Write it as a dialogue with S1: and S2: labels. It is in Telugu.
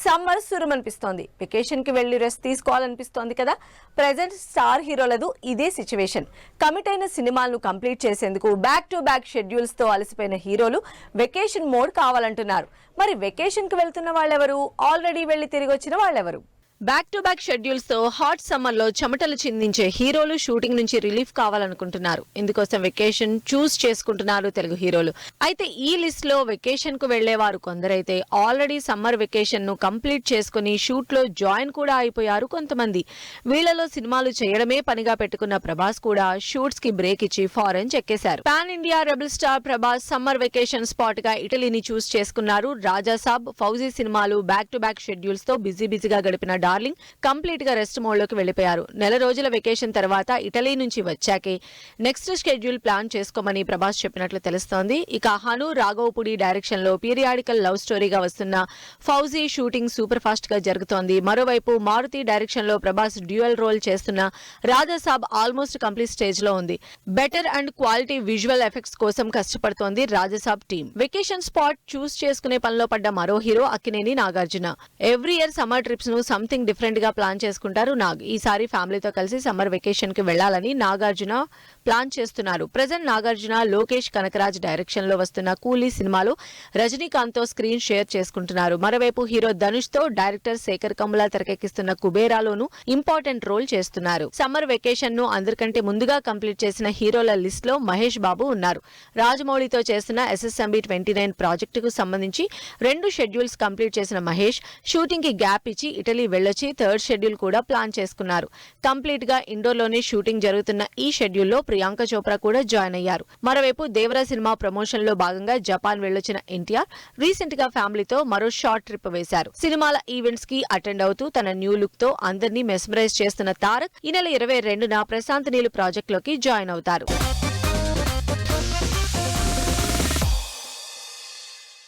S1: సమ్మర్ సురుమనిపిస్తోంది. వెకేషన్ కి వెళ్లి రెస్ట్ తీసుకోవాలనిపిస్తోంది కదా. ప్రెజెంట్ స్టార్ హీరోలదు ఇదే సిచ్యువేషన్. కమిట్ అయిన సినిమాలను కంప్లీట్ చేసేందుకు బ్యాక్ టు బ్యాక్ షెడ్యూల్స్ తో అలసిపోయిన హీరోలు వెకేషన్ మోడ్ కావాలంటున్నారు. మరి వెకేషన్ కి వెళ్తున్న వాళ్ళెవరు? ఆల్రెడీ వెళ్లి తిరిగి వచ్చిన వాళ్ళెవరు? బ్యాక్ టు బ్యాక్ షెడ్యూల్స్ తో హాట్ సమ్మర్ లో చెమటలు చిందించే హీరోలు షూటింగ్ నుంచి రిలీఫ్ కావాలనుకుంటున్నారు. ఇందుకోసం వెకేషన్ చూస్ చేసుకుంటున్నారు తెలుగు హీరోలు. అయితే ఈ లిస్ట్ లో వెకేషన్ కు వెళ్లేవారు కొందరైతే ఆల్రెడీ సమ్మర్ వెకేషన్ ను కంప్లీట్ చేసుకుని షూట్ లో జాయిన్ కూడా అయిపోయారు కొంతమంది. వీళ్లలో సినిమాలు చేయడమే పనిగా పెట్టుకున్న ప్రభాస్ కూడా షూట్స్ కి బ్రేక్ ఇచ్చి ఫారెన్ చెక్కేశారు. Pan India rebel star Prabhas summer vacation spot గా ఇటలీని చూస్ చేసుకున్నారు. రాజాసాబ్, ఫౌజీ సినిమాలు బ్యాక్ టు బ్యాక్ షెడ్యూల్స్ తో బిజీగా గడిపిన డార్లింగ్ కంప్లీట్ గా రెస్ట్ మోడ్ లోకి వెళ్లిపోయారు. నెల రోజుల వెకేషన్ తర్వాత ఇటలీ నుంచి వచ్చాకే నెక్స్ట్ షెడ్యూల్ ప్లాన్ చేసుకోమని ప్రభాస్ చెప్పినట్లు తెలుస్తోంది. ఇక హను రాఘవపుడి డైరెక్షన్ లో పీరియాడికల్ లవ్ స్టోరీగా వస్తున్న ఫౌజీ షూటింగ్ సూపర్ ఫాస్ట్ గా జరుగుతోంది. మరోవైపు మారుతి డైరెక్షన్ లో ప్రభాస్ డ్యూయల్ రోల్ చేస్తున్న రాజాసాబ్ ఆల్మోస్ట్ కంప్లీట్ స్టేజ్ లో ఉంది. Better and quality visual effects కోసం కష్టపడుతోంది రాజాసాబ్ టీం. వెకేషన్ స్పాట్ చూస్ చేసుకునే పనిలో పడ్డ మరో hero Akkineni Nagarjuna. Every year summer trips ను సంథింగ్ డిఫరెంట్ గా ప్లాన్ చేసుకుంటారు నాగ్. ఈసారి ఫ్యామిలీతో కలిసి సమ్మర్ వెకేషన్ కి వెళ్లాలని నాగార్జున ప్లాన్ చేస్తున్నారు. ప్రెజెంట్ నాగార్జున లోకేష్ కనకరాజ్ డైరెక్షన్ లో వస్తున్న కూలీ సినిమాలో రజనీకాంత్ తో స్క్రీన్ షేర్ చేసుకుంటున్నారు. మరోవైపు హీరో ధనుష్ తో డైరెక్టర్ శేఖర్ కమ్ముల తెరకెక్కిస్తున్న కుబేరాలోనూ ఇంపార్టెంట్ రోల్ చేస్తున్నారు. సమ్మర్ వెకేషన్ ను అందరికంటే ముందుగా కంప్లీట్ చేసిన హీరోల లిస్ట్ లో మహేష్ బాబు ఉన్నారు. రాజమౌళితో చేస్తున్న SSMB 29 ప్రాజెక్టుకు సంబంధించి 2 షెడ్యూల్స్ కంప్లీట్ చేసిన మహేష్ షూటింగ్ కి గ్యాప్ ఇచ్చి ఇటలీ వెళ్లొచ్చి థర్డ్ షెడ్యూల్ కూడా ప్లాన్ చేసుకున్నారు. కంప్లీట్ గా ఇండోర్ లోనే షూటింగ్ జరుగుతున్న ఈ షెడ్యూల్లో ప్రియాంక చోప్రా కూడా జాయిన్ అయ్యారు. మరోవైపు దేవరా సినిమా ప్రమోషన్ లో భాగంగా జపాన్ వెళ్లొచ్చిన ఎన్టీఆర్ రీసెంట్ గా ఫ్యామిలీతో మరో షార్ట్ ట్రిప్ వేశారు. సినిమాల ఈవెంట్స్ కి అటెండ్ అవుతూ తన న్యూ లుక్ తో అందరినీ మెస్మరైజ్ చేస్తున్న తారక్ ఈ నెల 22న ప్రశాంత్ నీల్ ప్రాజెక్ట్ లోకి జాయిన్ అవుతారు.